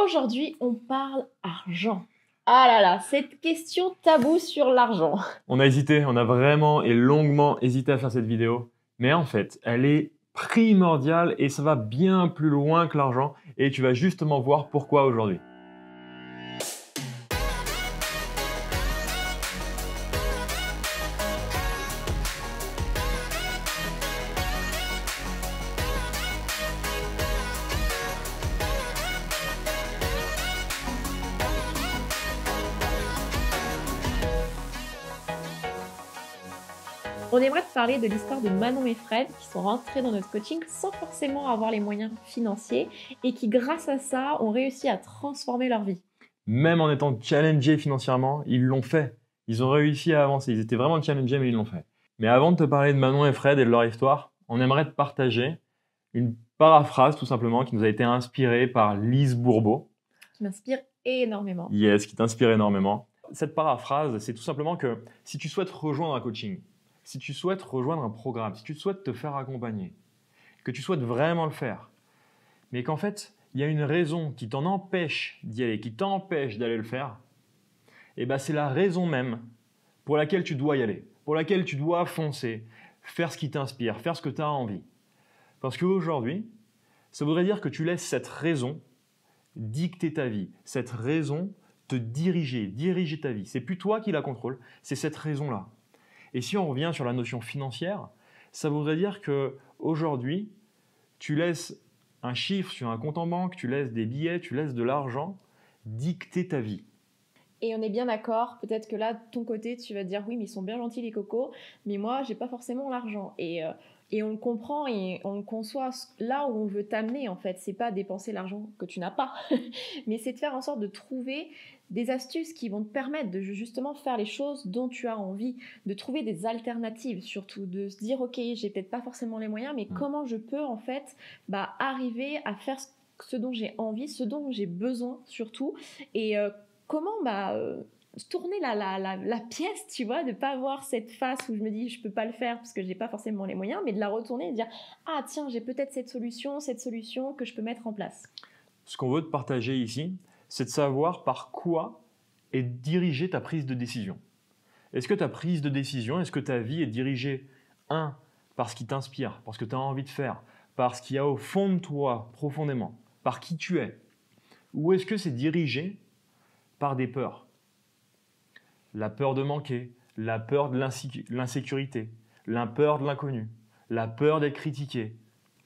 Aujourd'hui, on parle argent. Ah là là, cette question taboue sur l'argent. On a hésité, on a vraiment et longuement hésité à faire cette vidéo. Mais en fait, elle est primordiale et ça va bien plus loin que l'argent. Et tu vas justement voir pourquoi aujourd'hui. On aimerait te parler de l'histoire de Manon et Fred qui sont rentrés dans notre coaching sans forcément avoir les moyens financiers et qui, grâce à ça, ont réussi à transformer leur vie. Même en étant challengés financièrement, ils l'ont fait. Ils ont réussi à avancer. Ils étaient vraiment challengés, mais ils l'ont fait. Mais avant de te parler de Manon et Fred et de leur histoire, on aimerait te partager une paraphrase tout simplement qui nous a été inspirée par Lise Bourbeau. Qui m'inspire énormément. Yes, qui t'inspire énormément. Cette paraphrase, c'est tout simplement que si tu souhaites rejoindre un coaching, si tu souhaites rejoindre un programme, si tu souhaites te faire accompagner, que tu souhaites vraiment le faire, mais qu'en fait, il y a une raison qui t'en empêche d'y aller, qui t'empêche d'aller le faire, et ben c'est la raison même pour laquelle tu dois y aller, pour laquelle tu dois foncer, faire ce qui t'inspire, faire ce que tu as envie. Parce qu'aujourd'hui, ça voudrait dire que tu laisses cette raison dicter ta vie, cette raison te diriger ta vie. C'est plus toi qui la contrôle, c'est cette raison-là. Et si on revient sur la notion financière, ça voudrait dire que aujourd'hui, tu laisses un chiffre sur un compte en banque, tu laisses des billets, tu laisses de l'argent dicter ta vie. Et on est bien d'accord, peut-être que là, de ton côté, tu vas te dire oui, mais ils sont bien gentils les cocos, mais moi, j'ai pas forcément l'argent. Et on le comprend et on le conçoit là où on veut t'amener en fait. C'est pas dépenser l'argent que tu n'as pas, mais c'est de faire en sorte de trouver des astuces qui vont te permettre de justement faire les choses dont tu as envie, de trouver des alternatives surtout, de se dire ok, j'ai peut-être pas forcément les moyens, mais comment je peux en fait arriver à faire ce dont j'ai envie, ce dont j'ai besoin surtout, et comment tourner la pièce, tu vois, de pas avoir cette face où je me dis je peux pas le faire parce que j'ai pas forcément les moyens, mais de la retourner et de dire ah tiens, j'ai peut-être cette solution que je peux mettre en place. Ce qu'on veut te partager ici, c'est de savoir par quoi est dirigée ta prise de décision. Est-ce que ta prise de décision, est-ce que ta vie est dirigée, par ce qui t'inspire, par ce que tu as envie de faire, par ce qu'il y a au fond de toi, profondément, par qui tu es, ou est-ce que c'est dirigé par des peurs? La peur de manquer, la peur de l'insécurité, la peur de l'inconnu, la peur d'être critiqué.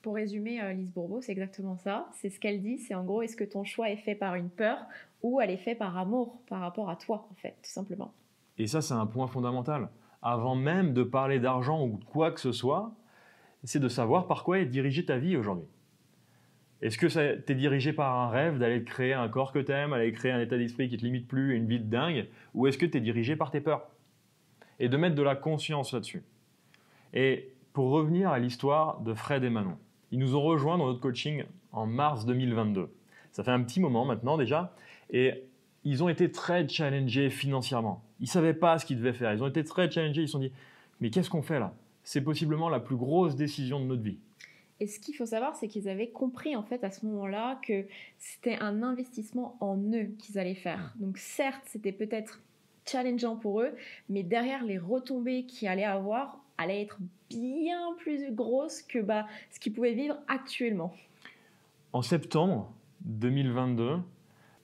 Pour résumer, Lise Bourbeau, c'est exactement ça. C'est ce qu'elle dit, c'est en gros, est-ce que ton choix est fait par une peur ou elle est faite par amour, par rapport à toi, en fait, tout simplement. Et ça, c'est un point fondamental. Avant même de parler d'argent ou de quoi que ce soit, c'est de savoir par quoi est dirigée ta vie aujourd'hui. Est-ce que tu es dirigé par un rêve d'aller créer un corps que tu aimes, aller créer un état d'esprit qui te limite plus et une vie de dingue, ou est-ce que tu es dirigé par tes peurs? Et de mettre de la conscience là-dessus. Et pour revenir à l'histoire de Fred et Manon, ils nous ont rejoints dans notre coaching en mars 2022. Ça fait un petit moment maintenant déjà, et ils ont été très challengés financièrement. Ils ne savaient pas ce qu'ils devaient faire. Ils ont été très challengés, ils se sont dit « mais qu'est-ce qu'on fait là ?» C'est possiblement la plus grosse décision de notre vie. Et ce qu'il faut savoir, c'est qu'ils avaient compris en fait à ce moment-là que c'était un investissement en eux qu'ils allaient faire. Donc certes, c'était peut-être challengeant pour eux, mais derrière les retombées qu'ils allaient avoir allaient être bien plus grosses que ce qu'ils pouvaient vivre actuellement. En septembre 2022,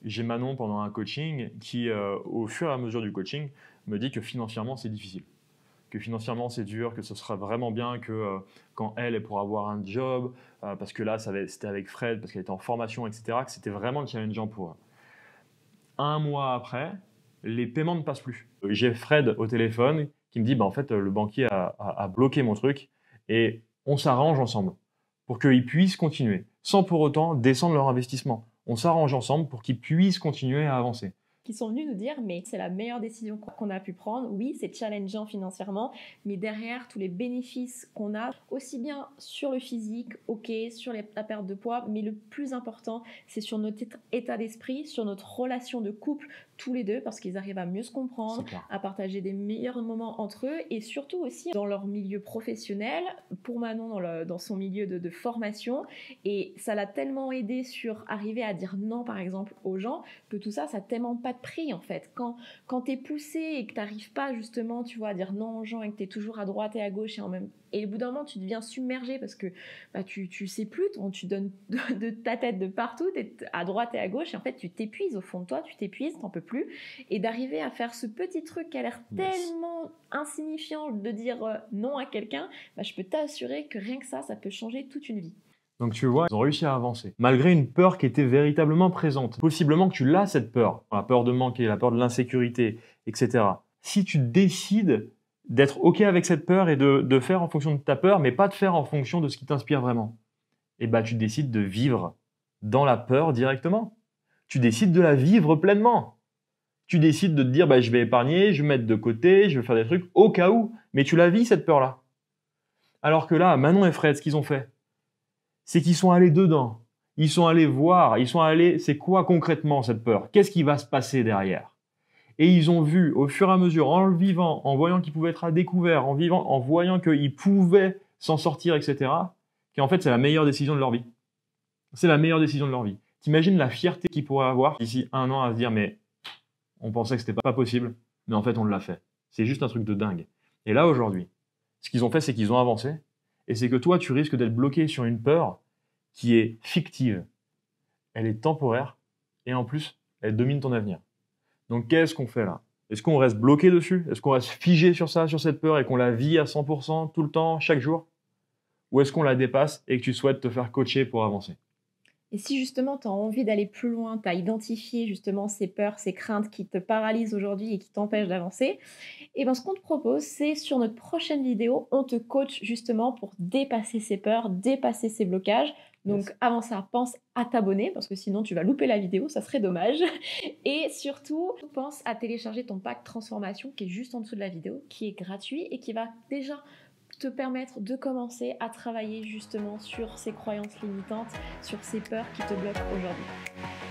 j'ai Manon pendant un coaching qui, au fur et à mesure du coaching, me dit que financièrement c'est difficile. Que financièrement c'est dur, que ce sera vraiment bien que quand elle pourra avoir un job, parce que là c'était avec Fred, parce qu'elle était en formation, etc., que c'était vraiment challengeant pour elle. Un mois après, les paiements ne passent plus. J'ai Fred au téléphone qui me dit en fait le banquier a bloqué mon truc et on s'arrange ensemble pour qu'ils puissent continuer, sans pour autant descendre leur investissement. On s'arrange ensemble pour qu'ils puissent continuer à avancer. qui sont venus nous dire mais c'est la meilleure décision qu'on a pu prendre. Oui, c'est challengeant financièrement, mais derrière tous les bénéfices qu'on a, aussi bien sur le physique, ok, sur la perte de poids, mais le plus important, c'est sur notre état d'esprit, sur notre relation de couple, tous les deux, parce qu'ils arrivent à mieux se comprendre, à partager des meilleurs moments entre eux, et surtout aussi dans leur milieu professionnel, pour Manon dans son milieu de formation, et ça l'a tellement aidé sur arriver à dire non par exemple aux gens, que tout ça, ça n'a tellement pas de prix en fait. Quand t'es poussé et que t'arrives pas justement, tu vois, à dire non aux gens et que t'es toujours à droite et à gauche et au bout d'un moment, tu deviens submergé parce que tu sais plus, tu donnes de ta tête de partout, t'es à droite et à gauche, et en fait, tu t'épuises au fond de toi, tu t'épuises, t'en peux plus. Et d'arriver à faire ce petit truc qui a l'air tellement insignifiant de dire non à quelqu'un, je peux t'assurer que rien que ça peut changer toute une vie. Donc tu vois, ils ont réussi à avancer, malgré une peur qui était véritablement présente. Possiblement que tu l'as, cette peur, la peur de manquer, la peur de l'insécurité, etc. Si tu décides d'être OK avec cette peur et de faire en fonction de ta peur, mais pas de faire en fonction de ce qui t'inspire vraiment, et tu décides de vivre dans la peur directement. Tu décides de la vivre pleinement. Tu décides de te dire, je vais épargner, je vais mettre de côté, je vais faire des trucs au cas où. Mais tu la vis, cette peur-là. Alors que là, Manon et Fred, ce qu'ils ont fait, c'est qu'ils sont allés dedans. Ils sont allés voir, c'est quoi concrètement cette peur? Qu'est-ce qui va se passer derrière? Et ils ont vu, au fur et à mesure, en le vivant, en voyant qu'ils pouvaient être à découvert, en voyant qu'ils pouvaient s'en sortir, etc., qu'en fait, c'est la meilleure décision de leur vie. C'est la meilleure décision de leur vie. T'imagines la fierté qu'ils pourraient avoir d'ici 1 an à se dire, mais on pensait que c'était pas possible, mais en fait, on l'a fait. C'est juste un truc de dingue. Et là, aujourd'hui, ce qu'ils ont fait, c'est qu'ils ont avancé. Et c'est que toi, tu risques d'être bloqué sur une peur qui est fictive. Elle est temporaire. Et en plus, elle domine ton avenir. Donc, qu'est-ce qu'on fait là? Est-ce qu'on reste bloqué dessus? Est-ce qu'on reste figé sur ça, sur cette peur, et qu'on la vit à 100%, tout le temps, chaque jour? Ou est-ce qu'on la dépasse et que tu souhaites te faire coacher pour avancer? Et si justement tu as envie d'aller plus loin, tu as identifié justement ces peurs, ces craintes qui te paralysent aujourd'hui et qui t'empêchent d'avancer, et ce qu'on te propose, c'est sur notre prochaine vidéo, on te coach justement pour dépasser ces peurs, dépasser ces blocages. Donc avant ça, pense à t'abonner parce que sinon tu vas louper la vidéo, ça serait dommage. Et surtout, pense à télécharger ton pack transformation qui est juste en dessous de la vidéo, qui est gratuit et qui va déjà te permettre de commencer à travailler justement sur ces croyances limitantes, sur ces peurs qui te bloquent aujourd'hui.